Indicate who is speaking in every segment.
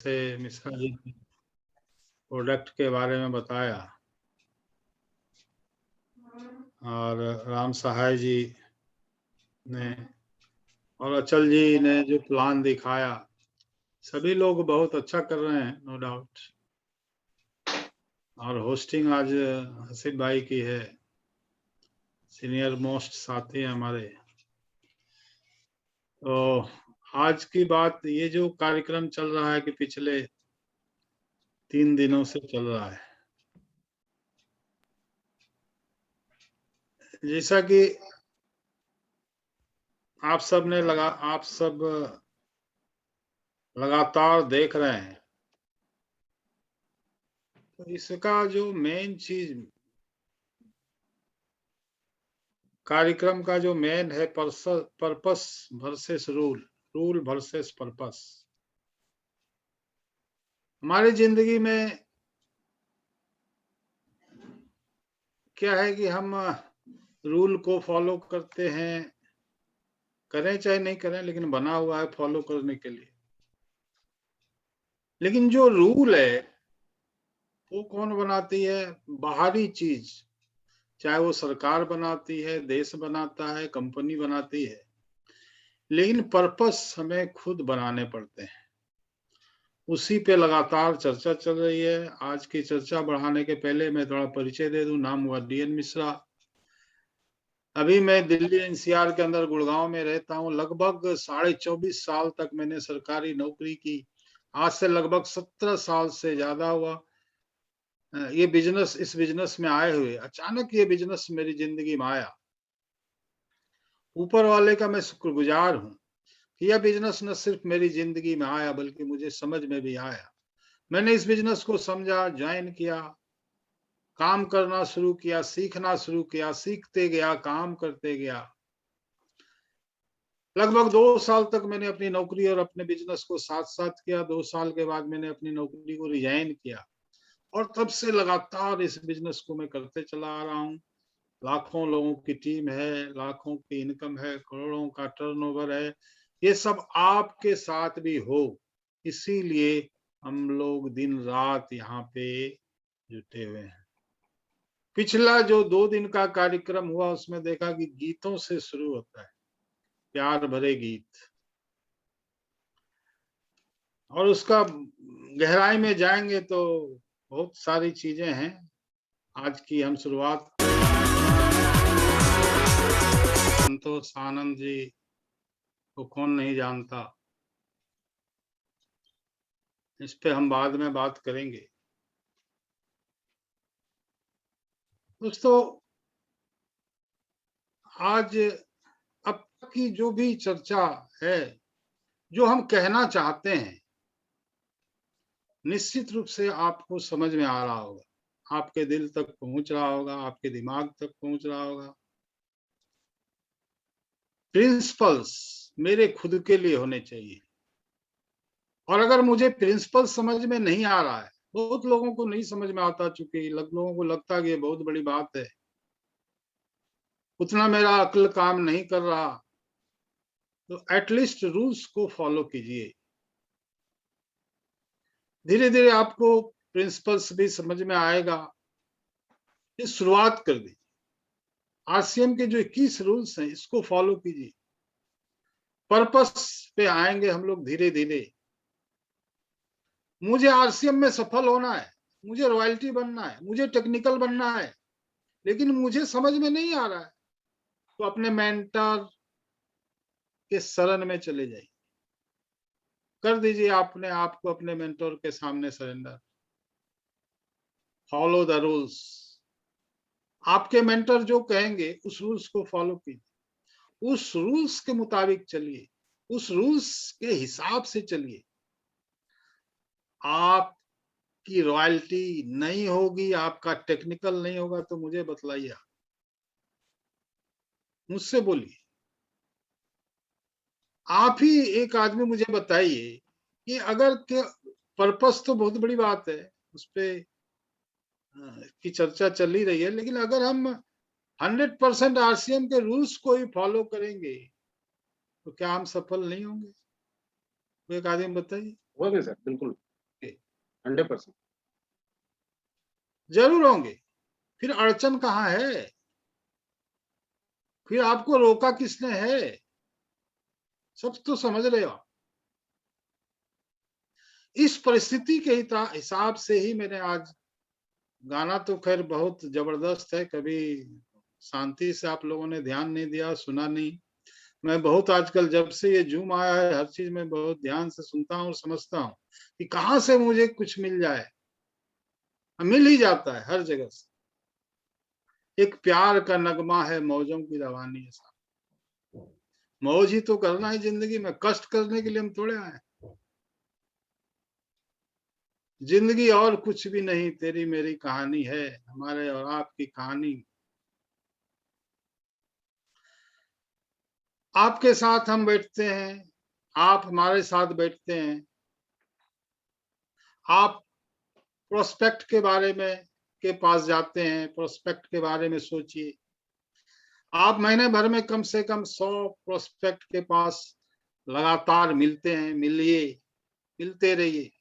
Speaker 1: से मिश्रा जी ने प्रोडक्ट के बारे में बताया और राम सहाय जी ने और अचल जी ने जो प्लान दिखाया, सभी लोग बहुत अच्छा कर रहे हैं, नो डाउट। और होस्टिंग आज हसीब भाई की है, सीनियर मोस्ट साथी हैं हमारे। तो आज की बात, ये जो कार्यक्रम चल रहा है कि पिछले 3 दिनों से चल रहा है, जैसा कि आप सब लगातार देख रहे हैं, तो इसका जो मेन चीज, कार्यक्रम का जो मेन है, purpose versus rule, rule versus purpose. हमारी जिंदगी में क्या है कि हम रूल को फॉलो करते हैं, करें चाहे नहीं करें, लेकिन बना हुआ है फॉलो करने के लिए। लेकिन जो रूल है वो कौन बनाती है? बाहरी चीज, चाहे वो सरकार बनाती है, देश बनाता है, कंपनी बनाती है, लेकिन पर्पस हमें खुद बनाने पड़ते हैं। उसी पे लगातार चर्चा चल रही है। आज की चर्चा बढ़ाने के पहले मैं थोड़ा परिचय दे दूं। नाम हुआ डीएन मिश्रा। अभी मैं दिल्ली एनसीआर के अंदर गुड़गांव में रहता हूं। लगभग 24.5 साल तक मैंने सरकारी नौकरी की। आज से लगभग 17 साल से ज्यादा हुआ ये बिजनेस, इस बिजनेस में आए हुए। अचानक ये बिजनेस मेरी जिंदगी में आया। ऊपर वाले का मैं शुक्रगुजार हूं कि यह बिजनेस न सिर्फ मेरी जिंदगी में आया, बल्कि मुझे समझ में भी आया। मैंने इस बिजनेस को समझा, ज्वाइन किया, काम करना शुरू किया, सीखना शुरू किया, सीखते गया, काम करते गया। लगभग 2 साल तक मैंने अपनी नौकरी और अपने बिजनेस को साथ साथ किया। 2 साल के बाद मैंने अपनी नौकरी को रिजाइन किया और तब से लगातार इस बिजनेस को मैं करते चला आ रहा हूँ। लाखों लोगों की टीम है, लाखों की इनकम है, करोड़ों का टर्नओवर है। ये सब आपके साथ भी हो, इसीलिए हम लोग दिन रात यहाँ पे जुटे हुए हैं। पिछला जो 2 दिन का कार्यक्रम हुआ, उसमें देखा कि गीतों से शुरू होता है, प्यार भरे गीत, और उसका गहराई में जाएंगे तो बहुत सारी चीजें हैं। आज की हम शुरुआत, संतोष आनंद जी को कौन नहीं जानता, इस पे हम बाद में बात करेंगे। दोस्तों, आज अब की जो भी चर्चा है, जो हम कहना चाहते हैं, निश्चित रूप से आपको समझ में आ रहा होगा, आपके दिल तक पहुंच रहा होगा, आपके दिमाग तक पहुंच रहा होगा। प्रिंसिपल्स मेरे खुद के लिए होने चाहिए। और अगर मुझे प्रिंसिपल समझ में नहीं आ रहा है, बहुत लोगों को नहीं समझ में आता, चूंकि लोगों को लगता है कि ये बहुत बड़ी बात है, उतना मेरा अक्ल काम नहीं कर रहा, तो एटलीस्ट रूल्स को फॉलो कीजिए। धीरे धीरे आपको प्रिंसिपल्स भी समझ में आएगा। ये शुरुआत कर दी। आरसीएम के जो 21 रूल्स हैं, इसको फॉलो कीजिए। पर्पस पे आएंगे हम लोग धीरे धीरे। मुझे आरसीएम में सफल होना है, मुझे रॉयल्टी बनना है, मुझे टेक्निकल बनना है, लेकिन मुझे समझ में नहीं आ रहा है, तो अपने मेंटर के शरण में चले जाइए। कर दीजिए अपने आप को अपने मेंटर के सामने सरेंडर। Follow the rules. आपके मेंटर जो कहेंगे उस रूल्स को फॉलो कीजिए, उस रूल्स के मुताबिक चलिए, उस रूल्स के हिसाब से चलिए। आपकी रॉयल्टी नहीं होगी, आपका टेक्निकल नहीं होगा, तो मुझे बतलाइए, मुझसे बोलिए। आप ही एक आदमी मुझे बताइए कि अगर के पर्पस तो बहुत बड़ी बात है, उस पे की चर्चा चल ही रही है, लेकिन अगर हम 100% आरसीएम के रूल्स को ही फॉलो करेंगे तो क्या हम सफल नहीं होंगे? एक आदमी बताइए।
Speaker 2: होंगे सर, बिल्कुल। 100%।
Speaker 1: जरूर होंगे। फिर अड़चन कहाँ है? फिर आपको रोका किसने है? सब तो समझ रहे हो आप। इस परिस्थिति के हिसाब से ही मैंने आज गाना तो खैर बहुत जबरदस्त है, कभी शांति से आप लोगों ने ध्यान नहीं दिया, सुना नहीं। मैं बहुत आजकल जब से ये जूम आया है, हर चीज में बहुत ध्यान से सुनता हूँ और समझता हूँ कि कहाँ से मुझे कुछ मिल जाए। मिल ही जाता है हर जगह से। एक प्यार का नगमा है, मौजों की रवानी है साहब। मौज ही तो करना है जिंदगी में, कष्ट करने के लिए हम थोड़े आए। जिंदगी और कुछ भी नहीं, तेरी मेरी कहानी है, हमारे और आपकी कहानी। आपके साथ हम बैठते हैं, आप हमारे साथ बैठते हैं। आप प्रोस्पेक्ट के बारे में के पास जाते हैं, प्रोस्पेक्ट के बारे में सोचिए। आप महीने भर में कम से कम 100 प्रोस्पेक्ट के पास लगातार मिलते हैं। मिलिए, मिलते रहिए।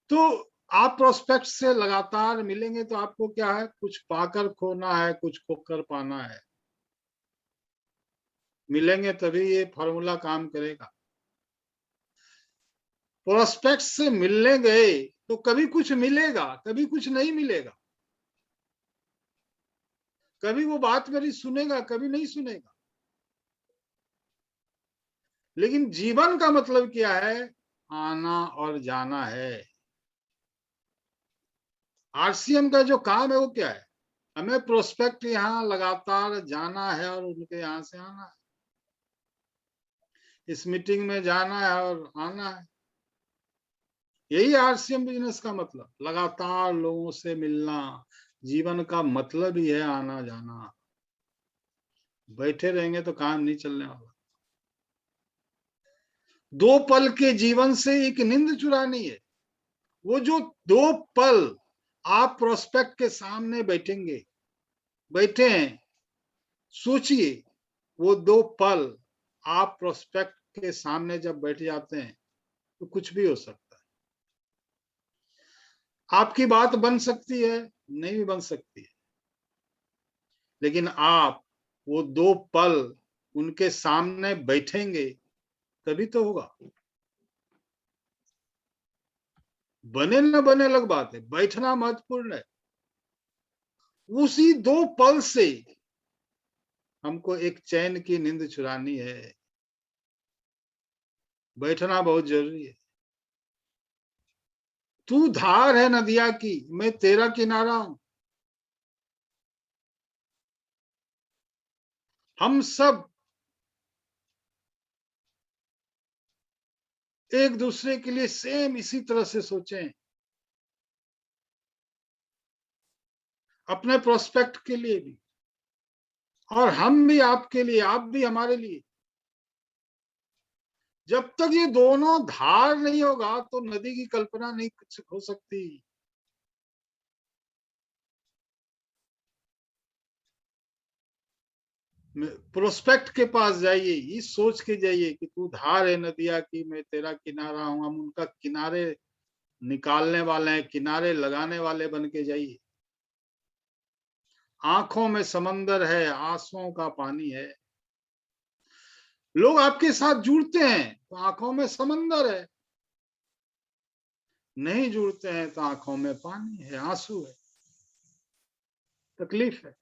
Speaker 1: तो आप प्रोस्पेक्ट से लगातार मिलेंगे तो आपको क्या है, कुछ पाकर खोना है, कुछ खोकर पाना है। मिलेंगे तभी ये फॉर्मूला काम करेगा। प्रोस्पेक्ट से मिलने गए तो कभी कुछ मिलेगा, कभी कुछ नहीं मिलेगा। कभी वो बात मेरी सुनेगा, कभी नहीं सुनेगा। लेकिन जीवन का मतलब क्या है? आना और जाना है। आरसीएम का जो काम है वो क्या है? हमें प्रोस्पेक्ट यहाँ लगातार जाना है और उनके यहाँ से आना है। इस मीटिंग में जाना है और आना है। यही आरसीएम बिजनेस का मतलब, लगातार लोगों से मिलना। जीवन का मतलब ही है आना जाना। बैठे रहेंगे तो काम नहीं चलने वाला। 2 पल के जीवन से एक नींद चुरानी है। वो जो 2 पल आप प्रोस्पेक्ट के सामने बैठेंगे, बैठे हैं, सोचिए वो 2 पल आप प्रोस्पेक्ट के सामने जब बैठ जाते हैं तो कुछ भी हो सकता है। आपकी बात बन सकती है, नहीं भी बन सकती है, लेकिन आप वो 2 पल उनके सामने बैठेंगे तभी तो होगा। बने न बने अलग बात है, बैठना महत्वपूर्ण है। उसी 2 पल से हमको एक चैन की नींद चुरानी है। बैठना बहुत जरूरी है। तू धार है नदिया की, मैं तेरा किनारा हूं। हम सब एक दूसरे के लिए सेम इसी तरह से सोचें। अपने प्रोस्पेक्ट के लिए भी, और हम भी आपके लिए, आप भी हमारे लिए। जब तक ये दोनों धार नहीं होगा तो नदी की कल्पना नहीं कुछ हो सकती। प्रोस्पेक्ट के पास जाइए, इस सोच के जाइए कि तू धार है नदिया की, मैं तेरा किनारा हूं। हम उनका किनारे निकालने वाले हैं, किनारे लगाने वाले बन के जाइए। आंखों में समंदर है, आंसुओं का पानी है। लोग आपके साथ जुड़ते हैं तो आंखों में समंदर है, नहीं जुड़ते हैं तो आंखों में पानी है, आंसू है, तकलीफ है।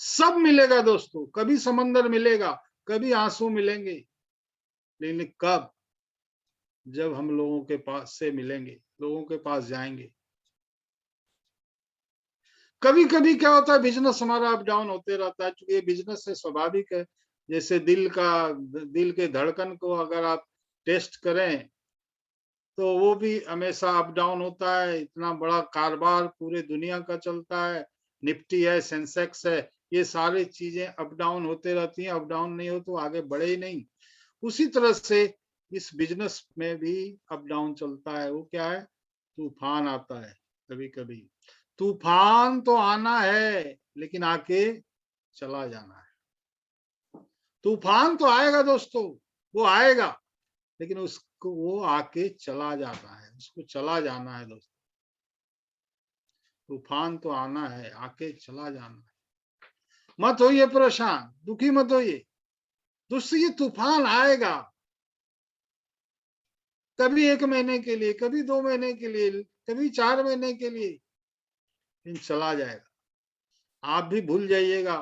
Speaker 1: सब मिलेगा दोस्तों, कभी समंदर मिलेगा, कभी आंसू मिलेंगे, लेकिन कब? जब हम लोगों के पास से मिलेंगे, लोगों के पास जाएंगे। कभी कभी क्या होता है, बिजनेस हमारा अप डाउन होते रहता है, क्योंकि ये बिजनेस है, स्वाभाविक है। जैसे दिल के धड़कन को अगर आप टेस्ट करें तो वो भी हमेशा अप डाउन होता है। इतना बड़ा कारोबार पूरे दुनिया का चलता है, निफ्टी है, सेंसेक्स है, ये सारी चीजें अप डाउन होते रहती हैं। अप डाउन नहीं हो तो आगे बढ़े ही नहीं। उसी तरह से इस बिजनेस में भी अप डाउन चलता है। वो क्या है? तूफान आता है कभी कभी। तूफान तो आना है लेकिन आके चला जाना है। तूफान तो आएगा दोस्तों, वो आएगा, लेकिन उसको वो आके चला जाना है, उसको चला जाना है दोस्तों। तूफान तो आना है, आके चला जाना है। मत होइए परेशान, दुखी मत होइए दोस्तों, ये तूफान आएगा, कभी 1 महीने के लिए, कभी 2 महीने के लिए, कभी 4 महीने के लिए, लेकिन चला जाएगा। आप भी भूल जाइएगा।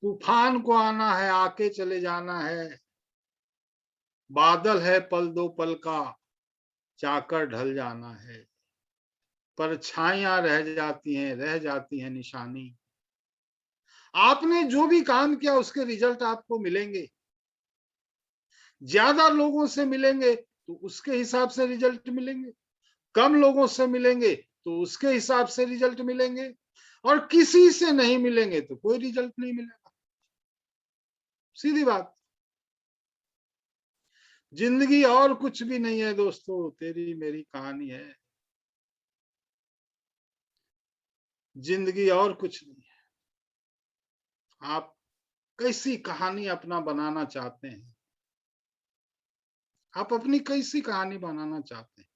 Speaker 1: तूफान को आना है, आके चले जाना है। बादल है पल दो पल का, जाकर ढल जाना है। परछाइयां रह जाती हैं निशानी। आपने जो भी काम किया उसके रिजल्ट आपको मिलेंगे। ज्यादा लोगों से मिलेंगे तो उसके हिसाब से रिजल्ट मिलेंगे, कम लोगों से मिलेंगे तो उसके हिसाब से रिजल्ट मिलेंगे, और किसी से नहीं मिलेंगे तो कोई रिजल्ट नहीं मिलेगा। सीधी बात। जिंदगी और कुछ भी नहीं है दोस्तों, तेरी मेरी कहानी है। जिंदगी और कुछ नहीं है। आप कैसी कहानी अपना बनाना चाहते हैं, आप अपनी कैसी कहानी बनाना चाहते हैं,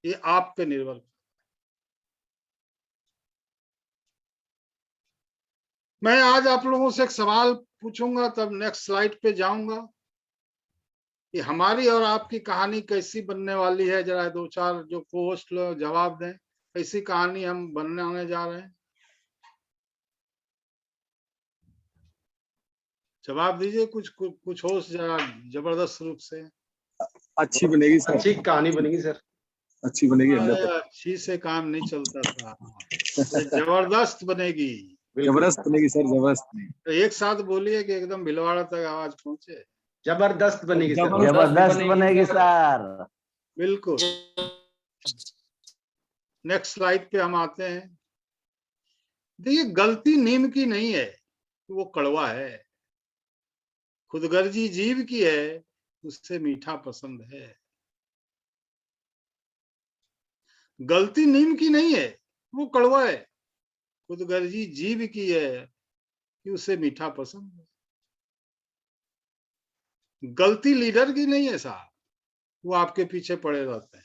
Speaker 1: ये आप पे निर्भर। मैं आज आप लोगों से एक सवाल पूछूंगा, तब नेक्स्ट स्लाइड पे जाऊंगा कि हमारी और आपकी कहानी कैसी बनने वाली है। जरा 2-4 जो होस्ट लोग जवाब दें, कैसी कहानी हम बनने जा रहे हैं। जवाब दीजिए कुछ होस्ट जरा जबरदस्त रूप से।
Speaker 2: अच्छी बनेगी सर,
Speaker 3: अच्छी कहानी बनेगी सर।
Speaker 2: अच्छी बनेगी।
Speaker 1: अच्छी से काम नहीं चलता था, ये जबरदस्त बनेगी।
Speaker 2: जबरदस्त बनेगी सर, जबरदस्त नहीं।
Speaker 1: तो एक साथ बोलिए कि एकदम भिलवाड़ा तक आवाज पहुंचे।
Speaker 3: जबरदस्त बनेगी सर।
Speaker 4: जबरदस्त बनेगी सर।
Speaker 1: बिल्कुल। नेक्स्ट स्लाइड पे हम आते हैं। देखिए, गलती नीम की नहीं है, वो कड़वा है। खुदगर्जी जीव की है, उससे मीठा पसंद है। गलती नीम की नहीं है, वो कड़वा है। खुदगर्जी जीव की है कि उसे मीठा पसंद है। गलती लीडर की नहीं है साहब, वो आपके पीछे पड़े रहते हैं।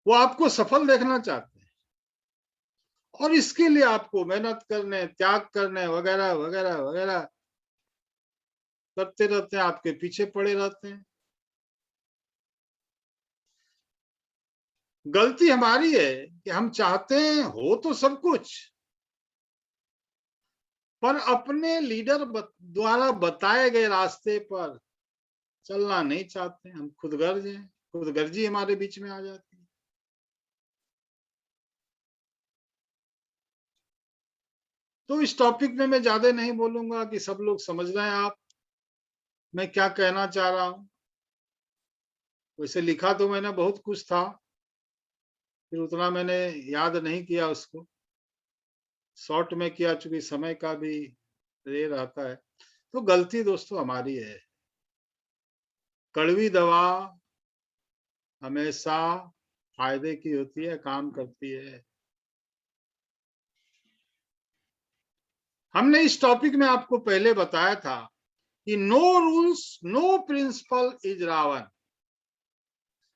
Speaker 1: वो आपको सफल देखना चाहते हैं, और इसके लिए आपको मेहनत करने, त्याग करने, वगैरह वगैरह वगैरह करते रहते हैं, आपके पीछे पड़े रहते हैं। गलती हमारी है कि हम चाहते हैं हो तो सब कुछ, पर अपने लीडर द्वारा बताए गए रास्ते पर चलना नहीं चाहते। हम खुदगर्ज हैं, खुदगर्जी हमारे बीच में आ जाती है। तो इस टॉपिक में मैं ज्यादा नहीं बोलूंगा कि सब लोग समझ रहे हैं आप मैं क्या कहना चाह रहा हूं। वैसे लिखा तो मैंने बहुत कुछ था, फिर उतना मैंने याद नहीं किया उसको, शॉर्ट में किया, चूंकि समय का भी ये रहता है। तो गलती दोस्तों हमारी है। कड़वी दवा हमेशा फायदे की होती है, काम करती है। हमने इस टॉपिक में आपको पहले बताया था कि no rules no principle is Ravan.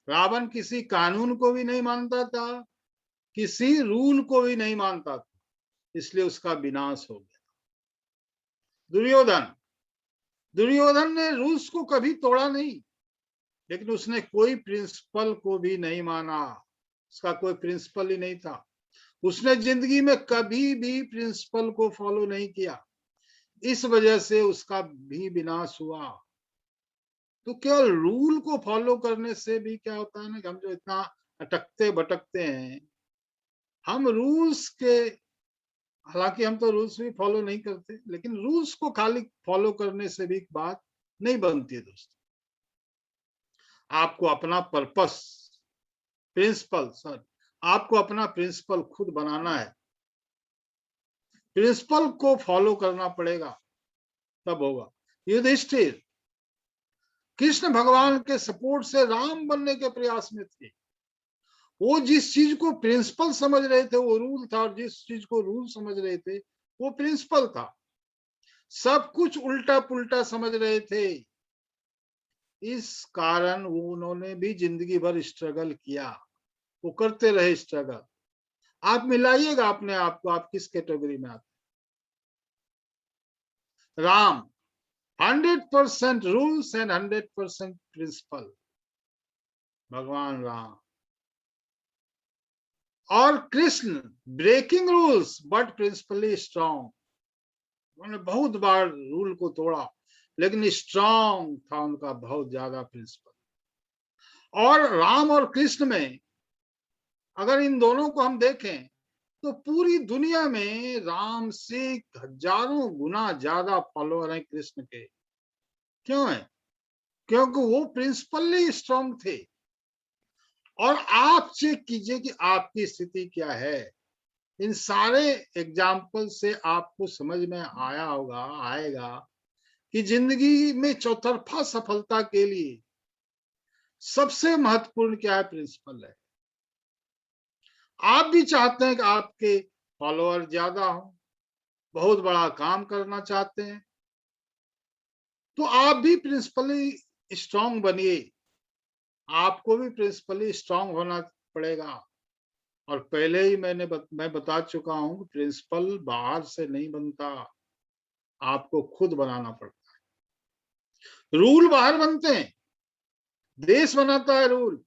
Speaker 1: Ravan किसी कानून को भी नहीं मानता था, किसी रूल को भी नहीं मानता था, इसलिए उसका विनाश हो गया। दुर्योधन दुर्योधन ने रूल्स को कभी तोड़ा नहीं, लेकिन उसने कोई प्रिंसिपल को भी नहीं माना, उसका कोई प्रिंसिपल ही नहीं था। उसने जिंदगी में कभी भी प्रिंसिपल को फॉलो नहीं किया, इस वजह से उसका भी विनाश हुआ। तो केवल रूल को फॉलो करने से भी क्या होता है ना, कि हम जो इतना अटकते भटकते हैं, हम रूल्स के, हालांकि हम तो रूल्स भी फॉलो नहीं करते, लेकिन रूल्स को खाली फॉलो करने से भी बात नहीं बनती है दोस्तों। आपको अपना पर्पस, प्रिंसिपल, सॉरी, आपको अपना प्रिंसिपल खुद बनाना है। प्रिंसिपल को फॉलो करना पड़ेगा, तब होगा। युधिष्ठिर कृष्ण भगवान के सपोर्ट से राम बनने के प्रयास में थे। वो जिस चीज को प्रिंसिपल समझ रहे थे वो रूल था, और जिस चीज को रूल समझ रहे थे वो प्रिंसिपल था। सब कुछ उल्टा पुल्टा समझ रहे थे, इस कारण वो उन्होंने भी जिंदगी भर स्ट्रगल किया, वो करते रहे स्ट्रगल। आप मिलाइएगा अपने आप को, आप किस कैटेगरी में आते। राम 100% रूल्स एंड 100% प्रिंसिपल, भगवान राम। और Krishna breaking rules but principally strong, उन्होंने बहुत बार रूल को तोड़ा लेकिन स्ट्रांग था उनका बहुत ज्यादा प्रिंसिपल। और राम और कृष्ण में अगर इन दोनों को हम देखें तो पूरी दुनिया में राम से हजारों गुना ज्यादा फॉलोअर हैं कृष्ण के। क्यों है? क्योंकि वो प्रिंसिपली स्ट्रांग थे। और आप चेक कीजिए कि आपकी स्थिति क्या है। इन सारे एग्जाम्पल से आपको समझ में आएगा कि जिंदगी में चौतरफा सफलता के लिए सबसे महत्वपूर्ण क्या है? प्रिंसिपल है। आप भी चाहते हैं कि आपके फॉलोअर ज्यादा हो, बहुत बड़ा काम करना चाहते हैं, तो आप भी प्रिंसिपली स्ट्रांग बनिए। आपको भी प्रिंसिपली स्ट्रांग होना पड़ेगा। और पहले ही मैं बता चुका हूं कि प्रिंसिपल बाहर से नहीं बनता, आपको खुद बनाना पड़ता है। रूल बाहर बनते हैं, देश बनाता है रूल,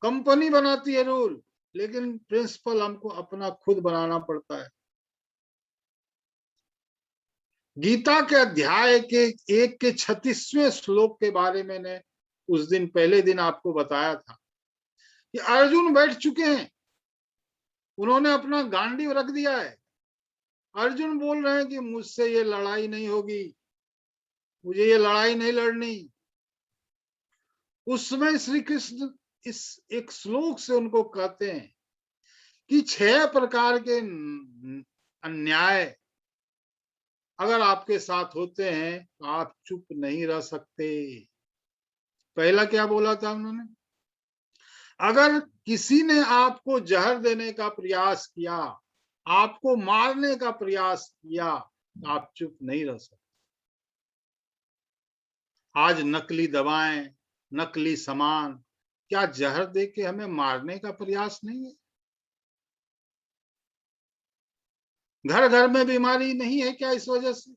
Speaker 1: कंपनी बनाती है रूल, लेकिन प्रिंसिपल हमको अपना खुद बनाना पड़ता है। गीता के अध्याय के 1 के 36वें श्लोक के बारे में मैंने उस दिन पहले दिन आपको बताया था कि अर्जुन बैठ चुके हैं, उन्होंने अपना गांडीव रख दिया है। अर्जुन बोल रहे हैं कि मुझसे ये लड़ाई नहीं होगी, मुझे ये लड़ाई नहीं लड़नी। उस समय श्री कृष्ण इस एक श्लोक से उनको कहते हैं कि 6 प्रकार के अन्याय अगर आपके साथ होते हैं तो आप चुप नहीं रह सकते। पहला क्या बोला था उन्होंने? अगर किसी ने आपको जहर देने का प्रयास किया, आपको मारने का प्रयास किया, तो आप चुप नहीं रह सकते। आज नकली दवाएं, नकली सामान, क्या जहर दे के हमें मारने का प्रयास नहीं है? घर घर में बीमारी नहीं है क्या इस वजह से?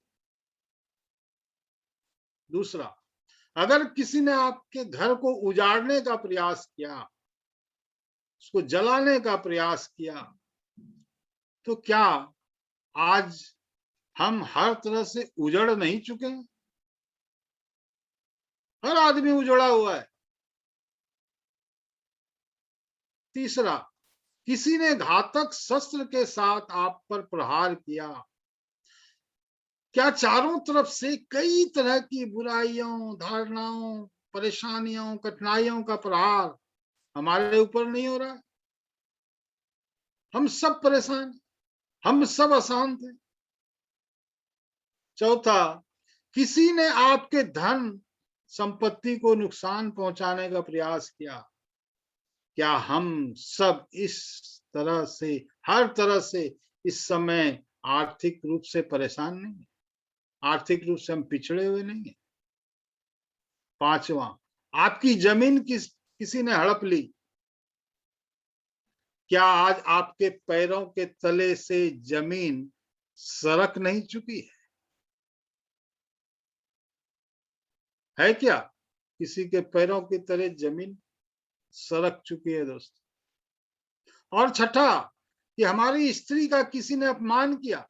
Speaker 1: दूसरा, अगर किसी ने आपके घर को उजाड़ने का प्रयास किया, उसको जलाने का प्रयास किया, तो क्या आज हम हर तरह से उजड़ नहीं चुके हैं? हर आदमी उजड़ा हुआ है। तीसरा, किसी ने घातक शस्त्र के साथ आप पर प्रहार किया, क्या चारों तरफ से कई तरह की बुराइयों, धारणाओं, परेशानियों, कठिनाइयों का प्रहार हमारे ऊपर नहीं हो रहा है? हम सब परेशान, हम सब अशांत हैं। चौथा, किसी ने आपके धन संपत्ति को नुकसान पहुंचाने का प्रयास किया, क्या हम सब इस तरह से, हर तरह से इस समय आर्थिक रूप से परेशान नहीं है? आर्थिक रूप से हम पिछड़े हुए नहीं है? पांचवा, आपकी जमीन किसी ने हड़प ली, क्या आज आपके पैरों के तले से जमीन सरक नहीं चुकी है क्या? किसी के पैरों के तले जमीन सरक चुकी है दोस्तों। और छठा, कि हमारी स्त्री का किसी ने अपमान किया,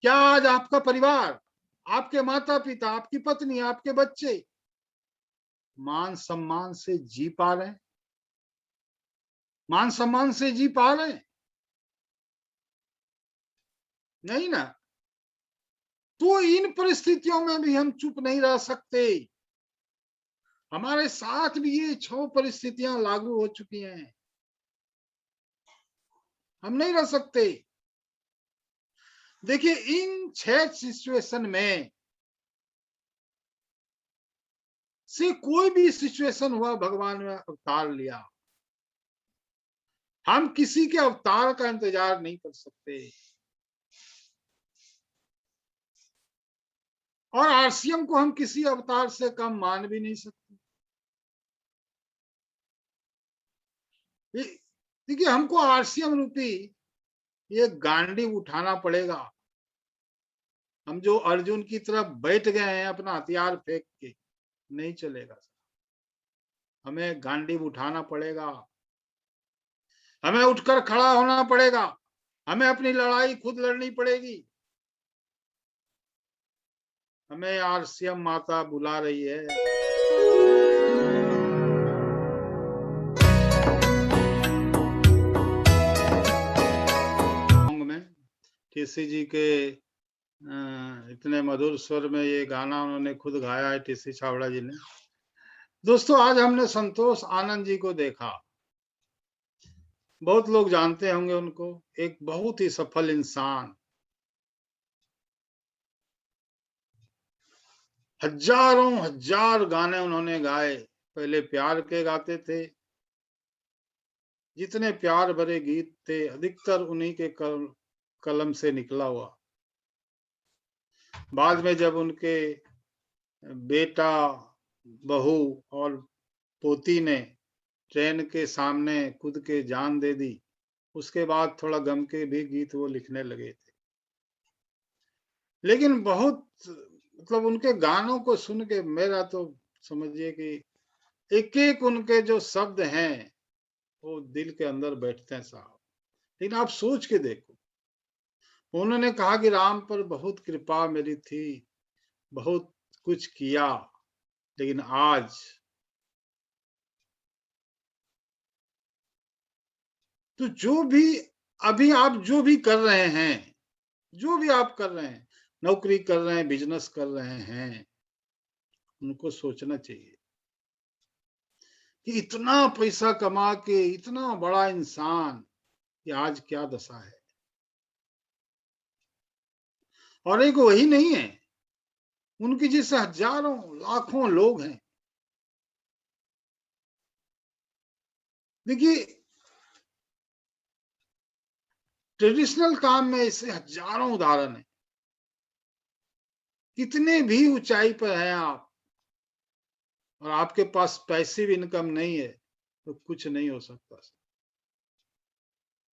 Speaker 1: क्या आज आपका परिवार, आपके माता पिता, आपकी पत्नी, आपके बच्चे मान सम्मान से जी पा रहे हैं? मान सम्मान से जी पा रहे हैं? नहीं ना। तो इन परिस्थितियों में भी हम चुप नहीं रह सकते। हमारे साथ भी ये 6 परिस्थितियां लागू हो चुकी हैं, हम नहीं रह सकते। देखिए, इन 6 सिचुएशन में से कोई भी सिचुएशन हुआ, भगवान ने अवतार लिया। हम किसी के अवतार का इंतजार नहीं कर सकते। और आरसीएम को हम किसी अवतार से कम मान भी नहीं सकते। देखिए, हमको आरसीएम रूपी ये गांडी उठाना पड़ेगा। हम जो अर्जुन की तरफ बैठ गए हैं अपना हथियार फेंक के, नहीं चलेगा। हमें गांडी उठाना पड़ेगा, हमें उठकर खड़ा होना पड़ेगा, हमें अपनी लड़ाई खुद लड़नी पड़ेगी। हमें आरसीएम माता बुला रही है। में टीसी जी के इतने मधुर स्वर में ये गाना उन्होंने खुद गाया है, टीसी छाबड़ा जी ने। दोस्तों, आज हमने संतोष आनंद जी को देखा। बहुत लोग जानते होंगे उनको, एक बहुत ही सफल इंसान। हजारों हजार गाने उन्होंने गाए। पहले प्यार के गाते थे, जितने प्यार भरे गीत थे अधिकतर उन्हीं के कलम से निकला हुआ। बाद में जब उनके बेटा, बहू और पोती ने ट्रेन के सामने कूद के जान दे दी, उसके बाद थोड़ा गम के भी गीत वो लिखने लगे थे। लेकिन बहुत मतलब उनके गानों को सुन के मेरा तो समझिए कि एक एक उनके जो शब्द हैं वो दिल के अंदर बैठते हैं साहब। लेकिन आप सोच के देखो, उन्होंने कहा कि राम पर बहुत कृपा मेरी थी, बहुत कुछ किया, लेकिन आज तो जो भी अभी आप जो भी कर रहे हैं, जो भी आप कर रहे हैं, नौकरी कर रहे हैं, बिजनेस कर रहे हैं, उनको सोचना चाहिए कि इतना पैसा कमा के इतना बड़ा इंसान कि आज क्या दशा है। और एक वही नहीं है, उनकी जैसे हजारों लाखों लोग हैं। देखिए, ट्रेडिशनल काम में ऐसे हजारों उदाहरण हैं। कितने भी ऊंचाई पर हैं आप और आपके पास पैसिव इनकम नहीं है तो कुछ नहीं हो सकता।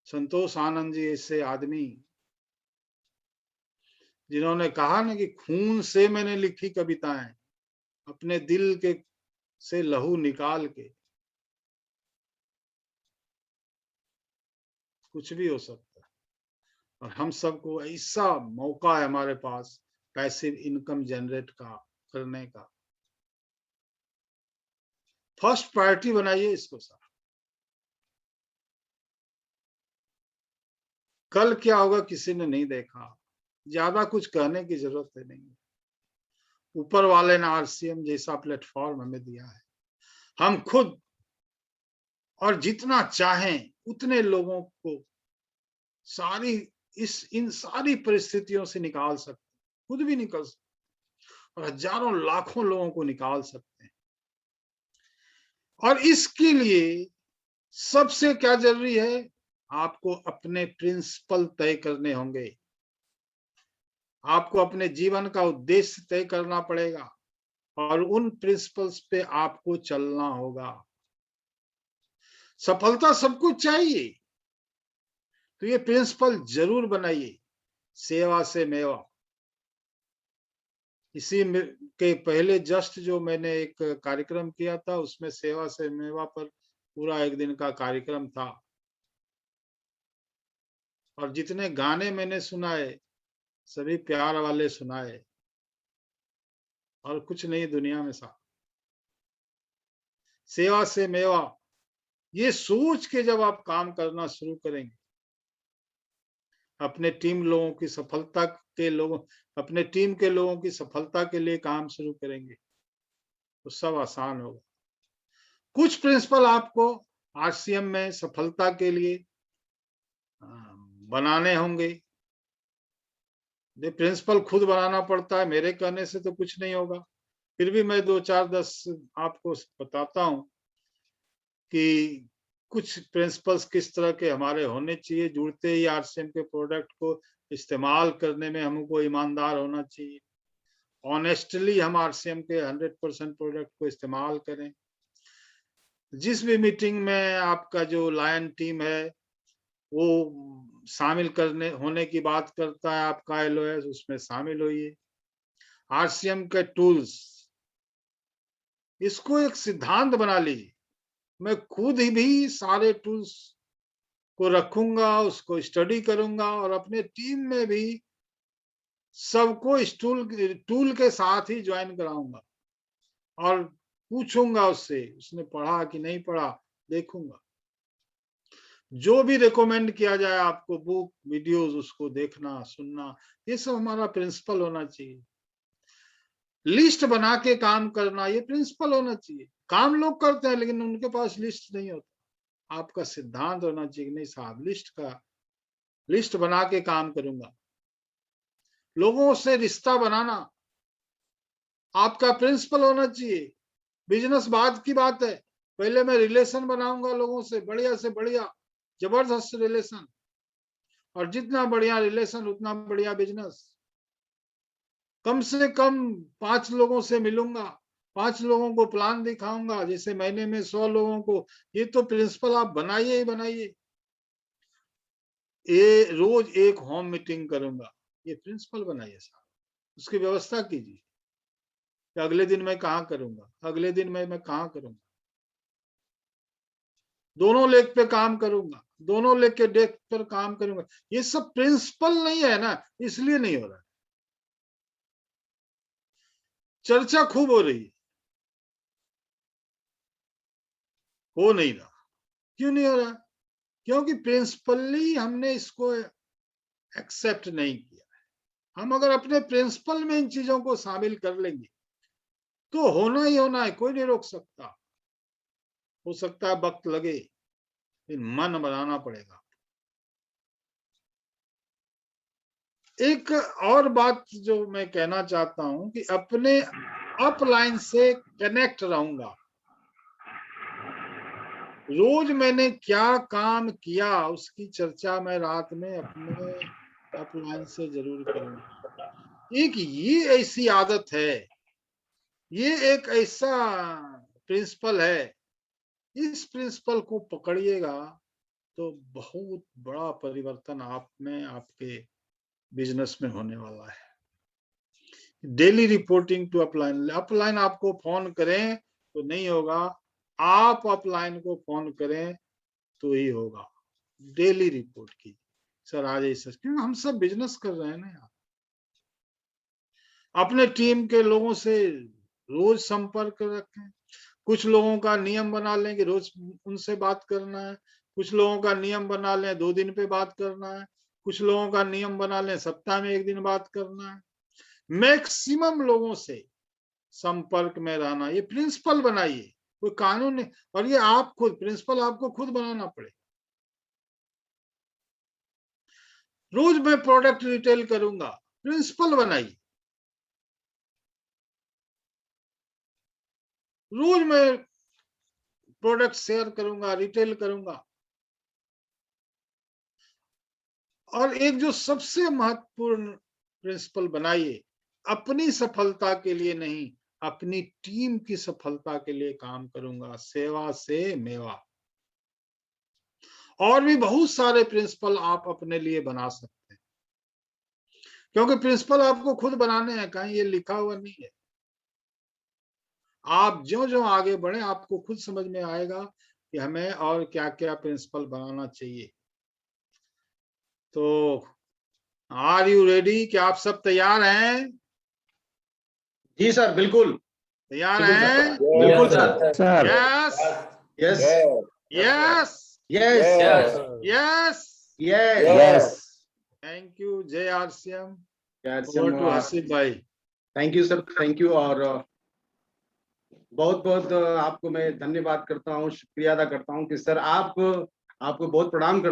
Speaker 1: संतोष आनंद जी ऐसे आदमी जिन्होंने कहा ना कि खून से मैंने लिखी कविताएं, अपने दिल के से लहू निकाल के। कुछ भी हो सकता है और हम सबको ऐसा मौका है हमारे पास पैसिव इनकम जनरेट करने का। फर्स्ट प्रायोरिटी बनाइए इसको साहब। कल क्या होगा किसी ने नहीं देखा, ज्यादा कुछ कहने की जरूरत है नहीं। ऊपर वाले ने आरसीएम जैसा प्लेटफॉर्म हमें दिया है, हम खुद और जितना चाहें उतने लोगों को इन सारी परिस्थितियों से निकाल सकते, खुद भी निकल सकते और हजारों लाखों लोगों को निकाल सकते हैं। और इसके लिए सबसे क्या जरूरी है, आपको अपने प्रिंसिपल तय करने होंगे। आपको अपने जीवन का उद्देश्य तय करना पड़ेगा और उन प्रिंसिपल्स पे आपको चलना होगा। सफलता सबको चाहिए तो ये प्रिंसिपल जरूर बनाइए, सेवा से मेवा। इसी के पहले जस्ट जो मैंने एक कार्यक्रम किया था उसमें सेवा से मेवा पर पूरा एक दिन का कार्यक्रम था। और जितने गाने मैंने सुनाए सभी प्यार वाले सुनाए और कुछ नहीं दुनिया में सा। सेवा से मेवा, ये सोच के जब आप काम करना शुरू करेंगे, अपने टीम लोगों की सफलता के लोगों अपने टीम के लोगों की सफलता के लिए काम शुरू करेंगे तो सब आसान होगा। कुछ प्रिंसिपल आपको आरसीएम में सफलता के लिए बनाने होंगे। ये प्रिंसिपल खुद बनाना पड़ता है, मेरे कहने से तो कुछ नहीं होगा। फिर भी मैं 2 4 10 आपको बताता हूं कि कुछ प्रिंसिपल्स किस तरह के हमारे होने चाहिए। जुड़ते ही आरसीएम के प्रोडक्ट को इस्तेमाल करने में हमको ईमानदार होना चाहिए। ऑनेस्टली हम आरसीएम के 100% प्रोडक्ट को इस्तेमाल करें। जिस भी मीटिंग में आपका जो लायन टीम है वो शामिल करने होने की बात करता है, आपका एलओएस, उसमें शामिल होइए। आरसीएम के टूल्स, इसको एक सिद्धांत बना लीजिए। मैं खुद ही भी सारे टूल्स को रखूंगा, उसको स्टडी करूंगा और अपने टीम में भी सबको इस टूल के साथ ही ज्वाइन कराऊंगा और पूछूंगा उससे, उसने पढ़ा कि नहीं पढ़ा, देखूंगा। जो भी रिकमेंड किया जाए आपको, बुक, वीडियोस, उसको देखना, सुनना, ये सब हमारा प्रिंसिपल होना चाहिए। लिस्ट बना के काम करना, ये प्रिंसिपल होना चाहिए। काम लोग करते हैं लेकिन उनके पास लिस्ट नहीं होता। आपका सिद्धांत होना चाहिए, नहीं साहब लिस्ट बना के काम करूंगा। लोगों से रिश्ता बनाना आपका प्रिंसिपल होना चाहिए। बिजनेस बाद की बात है, पहले मैं रिलेशन बनाऊंगा लोगों से, बढ़िया से बढ़िया, जबरदस्त रिलेशन, और जितना बढ़िया रिलेशन उतना बढ़िया बिजनेस। कम से कम 5 लोगों से मिलूंगा, 5 लोगों को प्लान दिखाऊंगा, जैसे महीने में 100 लोगों को। ये तो प्रिंसिपल आप बनाइए ही बनाइए। ये रोज एक होम मीटिंग करूंगा, ये प्रिंसिपल बनाइए साहब। उसकी व्यवस्था कीजिए। अगले दिन मैं कहाँ करूंगा, अगले दिन मैं कहाँ करूंगा। दोनों लेग पे काम करूंगा, दोनों लेग के डेस्क पर काम करूंगा। ये सब प्रिंसिपल नहीं है ना, इसलिए नहीं हो रहा है। चर्चा खूब हो रही है, हो नहीं रहा। क्यों नहीं हो रहा? क्योंकि प्रिंसिपली हमने इसको एक्सेप्ट नहीं किया है। हम अगर अपने प्रिंसिपल में इन चीजों को शामिल कर लेंगे तो होना ही होना है, कोई नहीं रोक सकता। हो सकता है वक्त लगे, लेकिन मन बनाना पड़ेगा। एक और बात जो मैं कहना चाहता हूं कि अपने अपलाइन से कनेक्ट रहूंगा। रोज मैंने क्या काम किया उसकी चर्चा मैं रात में अपने अपलाइन से जरूर करूंगा। एक ये ऐसी आदत है, ये एक ऐसा प्रिंसिपल है, इस प्रिंसिपल को पकड़िएगा तो बहुत बड़ा परिवर्तन आप में, आपके बिजनेस में होने वाला है। Daily reporting to upline. Upline आपको फोन करें तो नहीं होगा, आप अपलाइन को फोन करें तो ही होगा। डेली रिपोर्ट की, सर आज ऐसा, क्यों हम सब बिजनेस कर रहे हैं ना यार। अपने टीम के लोगों से रोज संपर्क रखें। कुछ लोगों का नियम बना लें कि रोज उनसे बात करना है। कुछ लोगों का नियम बना लें 2 दिन पे बात करना है। कुछ लोगों का नियम बना लें सप्ताह में 1 दिन बात करना है। मैक्सिमम लोगों से संपर्क में रहना, ये प्रिंसिपल बनाइए, कोई कानून नहीं। और ये आप खुद प्रिंसिपल आपको खुद बनाना पड़ेगा। रोज मैं प्रोडक्ट रिटेल करूंगा, प्रिंसिपल बनाइए। रोज मैं प्रोडक्ट शेयर करूंगा, रिटेल करूंगा। और एक जो सबसे महत्वपूर्ण प्रिंसिपल बनाइए, अपनी सफलता के लिए नहीं, अपनी टीम की सफलता के लिए काम करूंगा। सेवा से मेवा। और भी बहुत सारे प्रिंसिपल आप अपने लिए बना सकते हैं, क्योंकि प्रिंसिपल आपको खुद बनाने हैं, कहीं ये लिखा हुआ नहीं है। आप जो आगे बढ़े आपको खुद समझ में आएगा कि हमें और क्या क्या प्रिंसिपल बनाना चाहिए। तो आर यू रेडी? क्या आप सब तैयार हैं?
Speaker 3: जी सर, बिल्कुल
Speaker 1: तैयार
Speaker 3: बिल्कुल सर,
Speaker 1: हैं?
Speaker 3: बिल्कुल sir.
Speaker 4: Sir
Speaker 1: yes
Speaker 3: yes
Speaker 1: yes
Speaker 3: yes
Speaker 1: yes.
Speaker 3: Yes.
Speaker 4: Yes
Speaker 1: thank you. जय आरसीएम।
Speaker 3: थैंक
Speaker 1: टू हसीब भाई।
Speaker 3: You sir, thank you. और बहुत बहुत आपको मैं धन्यवाद करता हूँ, शुक्रिया अदा करता हूँ कि सर आपको बहुत प्रणाम करता हूँ।